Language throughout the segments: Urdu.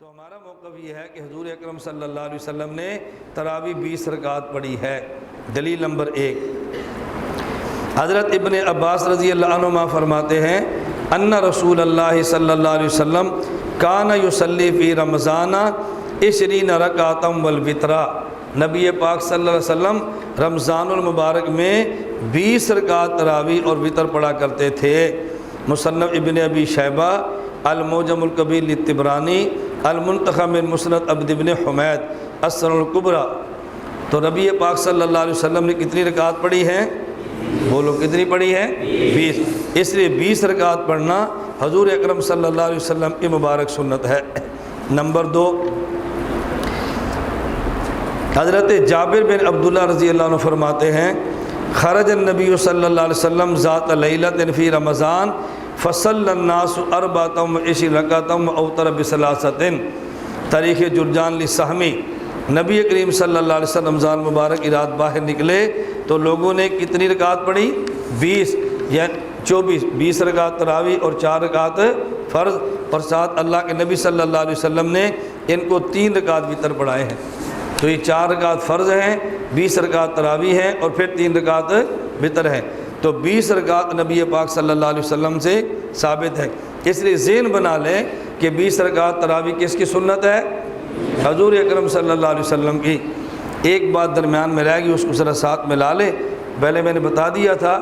تو ہمارا موقف یہ ہے کہ حضور اکرم صلی اللہ علیہ وسلم نے تراویح 20 رکعات پڑھی ہے۔ دلیل نمبر 1، حضرت ابن عباس رضی اللہ عنہما فرماتے ہیں ان رسول اللہ صلی اللہ علیہ وسلم کان یصلی فی رمضان 20 رکعتا والوتر، نبی پاک صلی اللہ علیہ وسلم رمضان المبارک میں 20 رکعت تراویح اور وتر پڑھا کرتے تھے۔ مصنف ابن ابی شیبہ، المعجم الکبیر للطبرانی، المنتخب من مسند عبد بن حمید، السنن الکبریٰ۔ تو نبی پاک صلی اللہ علیہ وسلم نے کتنی رکعت پڑھی ہیں؟ بولو کتنی پڑھی ہیں؟ 20۔ اس لیے 20 رکعت پڑھنا حضور اکرم صلی اللہ علیہ وسلم کی مبارک سنت ہے۔ نمبر 2، حضرت جابر بن عبداللہ رضی اللہ عنہ فرماتے ہیں خرج النبی صلی اللہ علیہ وسلم ذات لیلۃ فی رمضان فصلی الناس 24 رکعۃ واوتر بثلاثۃ، تاریخ جرجان للسہمی۔ نبی کریم صلی اللہ علیہ وسلم رمضان مبارک کی رات باہر نکلے تو لوگوں نے کتنی رکعت پڑھی؟ 20، یعنی 20 رکعت تراویح اور 4 رکعت فرض، اور ساتھ اللہ کے نبی صلی اللہ علیہ وسلم نے ان کو 3 رکعت وتر پڑھائے ہیں۔ تو یہ 4 رکعت فرض ہیں، 20 رکعت تراویح ہیں، اور پھر 3 رکعت وتر ہیں۔ تو 20 رکعت نبی پاک صلی اللہ علیہ وسلم سے ثابت ہے۔ اس لیے ذہن بنا لیں کہ 20 رکعت تراویح کس کی سنت ہے؟ حضور اکرم صلی اللہ علیہ وسلم کی۔ ایک بات درمیان میں رہ گئی، اس کو ذرا ساتھ ملا لے۔ پہلے میں نے بتا دیا تھا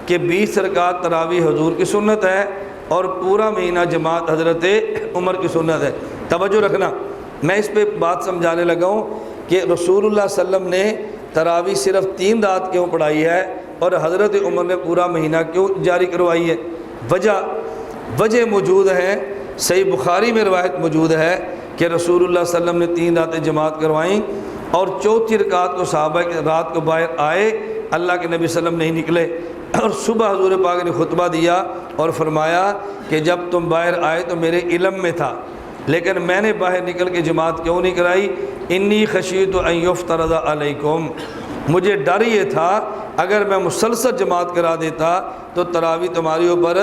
کہ 20 رکعت تراویح حضور کی سنت ہے اور پورا مہینہ جماعت حضرت عمر کی سنت ہے۔ توجہ رکھنا، میں اس پہ بات سمجھانے لگا ہوں کہ رسول اللہ صلی اللہ علیہ وسلم نے تراویح صرف 3 رات کیوں پڑھائی ہے اور حضرت عمر نے پورا مہینہ کیوں جاری کروائی ہے؟ وجہ موجود ہے، صحیح بخاری میں روایت موجود ہے کہ رسول اللہ صلی اللہ علیہ وسلم نے 3 راتیں جماعت کروائیں اور 4تھی رکعت کو صحابہ رات کو باہر آئے، اللہ کے نبی صلی اللہ علیہ وسلم نہیں نکلے، اور صبح حضور پاک نے خطبہ دیا اور فرمایا کہ جب تم باہر آئے تو میرے علم میں تھا، لیکن میں نے باہر نکل کے جماعت کیوں نہیں کرائی؟ انی خشیت ان یفترض علیکم، مجھے ڈر یہ تھا اگر میں مسلسل جماعت کرا دیتا تو تراویح تمہاری اوپر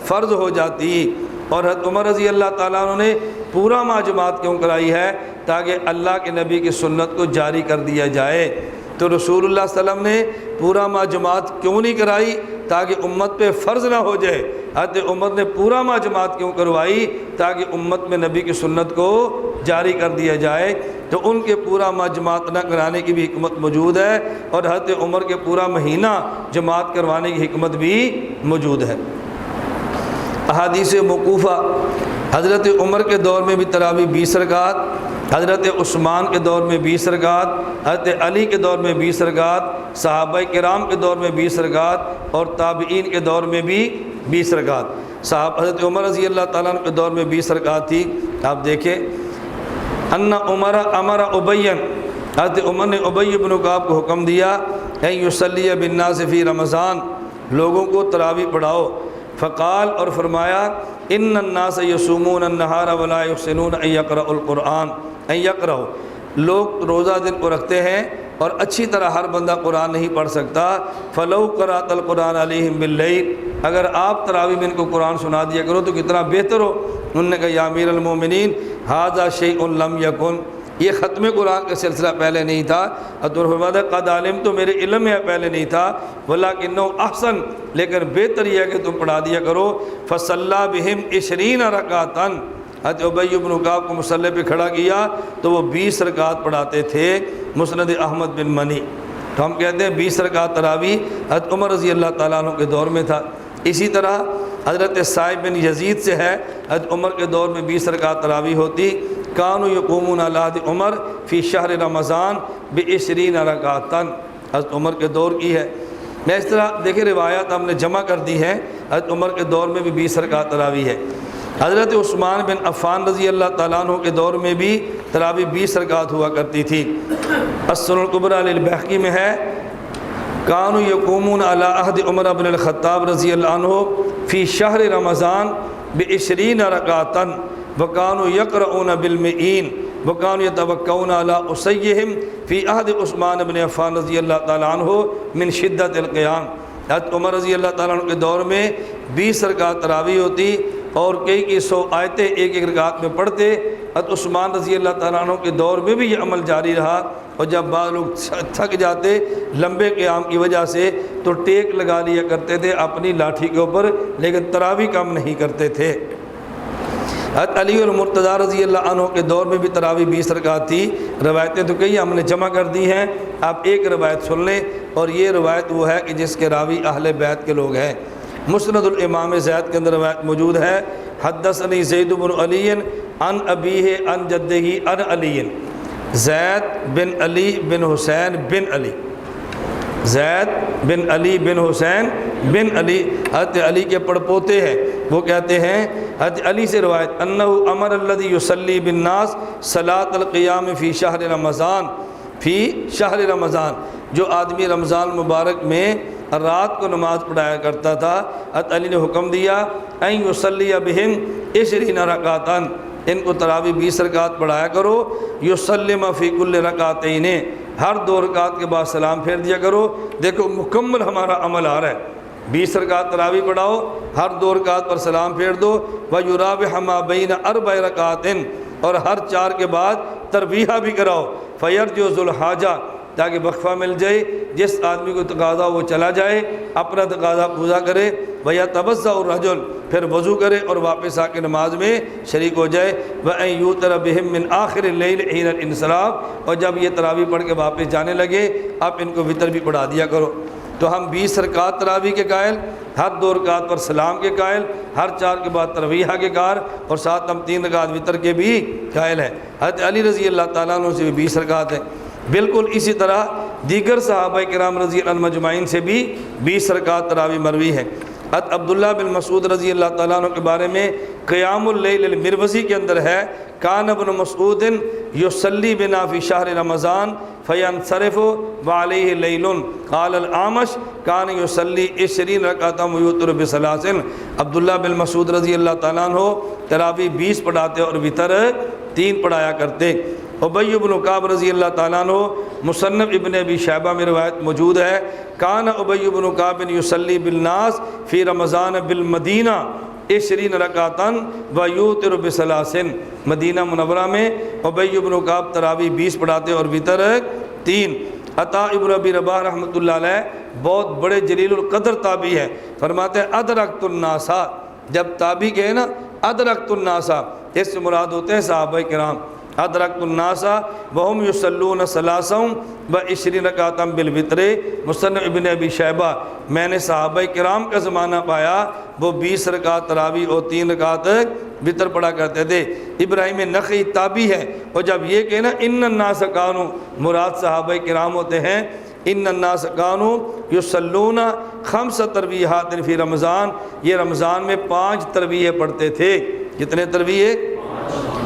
فرض ہو جاتی۔ اور حضرت عمر رضی اللہ تعالیٰ عنہ نے پورا ماہ جماعت کیوں کرائی ہے؟ تاکہ اللہ کے نبی کی سنت کو جاری کر دیا جائے۔ تو رسول اللہ صلی اللہ علیہ وسلم نے پورا ماہ جماعت کیوں نہیں کرائی؟ تاکہ امت پہ فرض نہ ہو جائے۔ حضرت عمر نے پورا ماہ جماعت کیوں کروائی؟ تاکہ امت میں نبی کی سنت کو جاری کر دیا جائے۔ تو ان کے پورا ماہ جماعت نہ کرانے کی بھی حکمت موجود ہے، اور حضرت عمر کے پورا مہینہ جماعت کروانے کی حکمت بھی موجود ہے۔ احادیث موقوفہ، حضرت عمر کے دور میں بھی تراویح 20 رکعت، حضرت عثمان کے دور میں 20 رکعت، حضرت علی کے دور میں 20 رکعت، صحابہ کرام کے دور میں 20 رکعت، اور تابعین کے دور میں بھی 20 رکعت۔ حضرت عمر رضی اللہ تعالیٰ عنہ کے دور میں 20 رکعت تھی۔ آپ دیکھیں ان عمر امر ابی، حضرت عمر نے ابی بن کعب کو حکم دیا ان یصلی بالناس فی رمضان، لوگوں کو تراویح پڑھاؤ۔ فقال، اور فرمایا ان الناس یصومون النہار ولا یحسنون ان یقرؤوا القرآن، ان یقرؤوا، لوگ روزہ دن کو رکھتے ہیں اور اچھی طرح ہر بندہ قرآن نہیں پڑھ سکتا۔ فلو قرأت القرآن علیہم باللیل، اگر آپ تراویح میں ان کو قرآن سنا دیا کرو تو کتنا بہتر ہو۔ انہوں نے کہا یا امیر المومنین ھذا شیء لم یکن، یہ ختم قرآن کا سلسلہ پہلے نہیں تھا۔ فرمایا قد علمت، میرے علم میں پہلے نہیں تھا، ولکنہ احسن، لیکن بہتر یہ ہے کہ تم پڑھا دیا کرو۔ فصلی بہم 20 رکعۃ، حضرت ابی بن کعب کو مصلی پہ کھڑا کیا تو وہ 20 رکعت پڑھاتے تھے۔ مسند احمد بن منی۔ تو ہم کہتے ہیں 20 رکعت تراویح حضرت عمر رضی اللہ تعالیٰ عنہ کے دور میں تھا۔ اسی طرح حضرت سائب بن یزید سے ہے، حضرت عمر کے دور میں 20 رکعت تراویح ہوتی۔ کانوا یقومون علی عہد عمر فی شہر رمضان ب20 رکعۃ، حضرت عمر کے دور کی ہے۔ میں اس طرح دیکھیں روایات ہم نے جمع کر دی ہیں، حضرت عمر کے دور میں بھی 20 رکعت تراویح ہے۔ حضرت عثمان بن عفان رضی اللہ تعالیٰ عنہ کے دور میں بھی تراویح 20 رکعت ہوا کرتی تھی۔ السنن الکبریٰ للبیہقی میں ہے کانوا یقومون علی عہد عمر بن الخطاب رضی اللہ عنہ فی شہر رمضان ب20 رکعۃ وکانوا یقرؤون بالمئین وکانوا یتوکؤون علی اسیہم فی عہد عثمان بن عفان رضی اللہ تعالیٰ عنہ من شدت القیام۔ حضرت عمر رضی اللہ تعالیٰ عنہ کے دور میں 20 رکعت تراویح ہوتی اور کئی 100 آیتیں ایک ایک رکعت میں پڑھتے۔ حضرت عثمان رضی اللہ تعالیٰ عنہ کے دور میں بھی یہ عمل جاری رہا، اور جب بعض لوگ تھک جاتے لمبے قیام کی وجہ سے تو ٹیک لگا لیا کرتے تھے اپنی لاٹھی کے اوپر، لیکن تراویح کم نہیں کرتے تھے۔ حضرت علی اور مرتضیٰ رضی اللہ عنہ کے دور میں بھی تراویح 20 رکعت تھی۔ روایتیں تو کئی ہم نے جمع کر دی ہیں، آپ ایک روایت سن لیں، اور یہ روایت وہ ہے کہ جس کے راوی اہل بیت کے لوگ ہیں۔ مسند الامام زید کے اندر روایت موجود ہے، حدثنی زید بن علی عن ابیہ عن جدہ عن علی، زید بن علی بن حسین بن علی، زید بن علی بن حسین بن علی حضرت علی کے پڑپوتے ہیں۔ وہ کہتے ہیں حضرت علی سے روایت، انہ امر الذی یصلی بالناس صلاۃ القیام فی شہر رمضان، فی شہر رمضان، جو آدمی رمضان مبارک میں رات کو نماز پڑھایا کرتا تھا، حضرت علی نے حکم دیا ان یصلی بہم 20 رکعتاً، ان کو تراویح 20 رکعت پڑھایا کرو، یسلم فی کل رکعتین، ہر 2 رکعت کے بعد سلام پھیر دیا کرو۔ دیکھو مکمل ہمارا عمل آ رہا ہے، 20 رکعت تراویح پڑھاؤ، ہر 2 رکعت پر سلام پھیر دو، وَيُرَابِحَ مَا بَيْنَ 4 رکعاتٍ، اور ہر 4 کے بعد ترویحہ بھی کراؤ، فَيَرْجُو ذُو الْحَاجَةِ، تاکہ وقفہ مل جائے، جس آدمی کو تقاضا وہ چلا جائے اپنا تقاضا پورا کرے، وَيَتَوَضَّأُ الرَّجُلُ، پھر وضو کرے اور واپس آ کے نماز میں شریک ہو جائے، وَأَن يُوتَرَ بِهِم مِّنْ آخِرِ اللَّيْلِ حِينَ الْانصِرَافِ، اور جب یہ تراویح پڑھ کے واپس جانے لگے آپ ان کو وتر بھی پڑھا دیا کرو۔ تو ہم 20 رکعت تراویح کے قائل، ہر 2 رکعت پر سلام کے قائل، ہر 4 کے بعد ترویحہ کے قائل، اور ساتھ ہم 3 رکعت وتر کے بھی قائل ہیں۔ حضرت علی رضی اللہ تعالیٰ عنہ سے بھی 20 رکعت ہیں۔ بالکل اسی طرح دیگر صحابہ کرام رضی اللہ عنہ مجمعین سے بھی 20 رکعت تراویح مروی ہے۔ حضرت عبداللہ بن مسعود رضی اللہ تعالیٰ عنہ کے بارے میں قیام اللیل المروزی کے اندر ہے، کان ابن مسعود یصلی بنا فی شہر رمضان فینصرف وعلیہ لیل، قال الاعمش کان یصلی 20 رکعۃ ویوتر بثلاث۔ عبداللہ بن مسعود رضی اللہ تعالیٰ عنہ تراویح 20 پڑھاتے اور وتر 3 پڑھایا کرتے۔ ابی بن کعب رضی اللہ تعالیٰ عنہ مصنف ابن ابی شیبہ میں روایت موجود ہے، کان ابی بن کعب یصلی بالناس فی رمضان بالمدینہ 20 رکعتاً ویوتر بثلاث۔ مدینہ منورہ میں ابی بن کعب تراویح 20 پڑھاتے اور وتر 3۔ عطا ابن ابی رباح رحمۃ اللہ علیہ بہت بڑے جلیل القدر تابعی ہیں، فرماتے ہیں ادرکت الناس، جب تابعی کہے نا ادرکت الناس، اس سے مراد ہوتے ہیں صحابہ کرام۔ ادرکت الناس وهم یصلون 23 رکعۃ بالوتر، مصنف ابن ابی شیبہ، میں نے صحابہ کرام کا زمانہ پایا وہ 20 رکعت تراویح اور 3 رکعت وتر پڑھا کرتے تھے۔ ابراہیم نخعی تابعی ہے، اور جب یہ کہنا ان الناس کانوا، مراد صحابہ کرام ہوتے ہیں۔ ان الناس کانوا یصلون 5 تراویحات فی رمضان، یہ رمضان میں 5 تراویح پڑھتے تھے۔ کتنے تراویح؟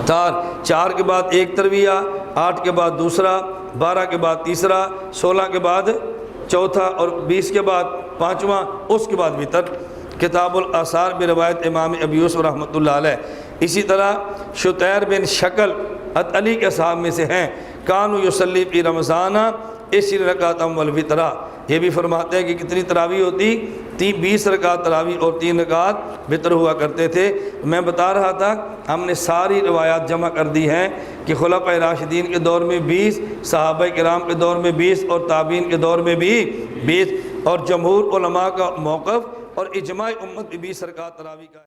4 کے بعد 1 ترویہ، 8 کے بعد دوسرا، 12 کے بعد تیسرا، 16 کے بعد چوتھا، اور 20 کے بعد 5واں، اس کے بعد وتر۔ کتاب الاثار بروایت امام ابی یوسف رحمۃ اللہ علیہ۔ اسی طرح شتیر بن شکل حضرت علی کے صاحب میں سے ہیں، کانوا یصلی فی رمضان 20 رکعۃ والوتر، یہ بھی فرماتے ہیں کہ کتنی تراویح ہوتی؟ 20 رکعت تراویح اور 3 رکعت وتر ہوا کرتے تھے۔ میں بتا رہا تھا ہم نے ساری روایات جمع کر دی ہیں کہ خلفائے راشدین کے دور میں 20، صحابہ کرام کے دور میں 20، اور تابعین کے دور میں بھی 20، اور جمہور علماء کا موقف اور اجماع امت بھی 20 رکعت تراویح کا ہے۔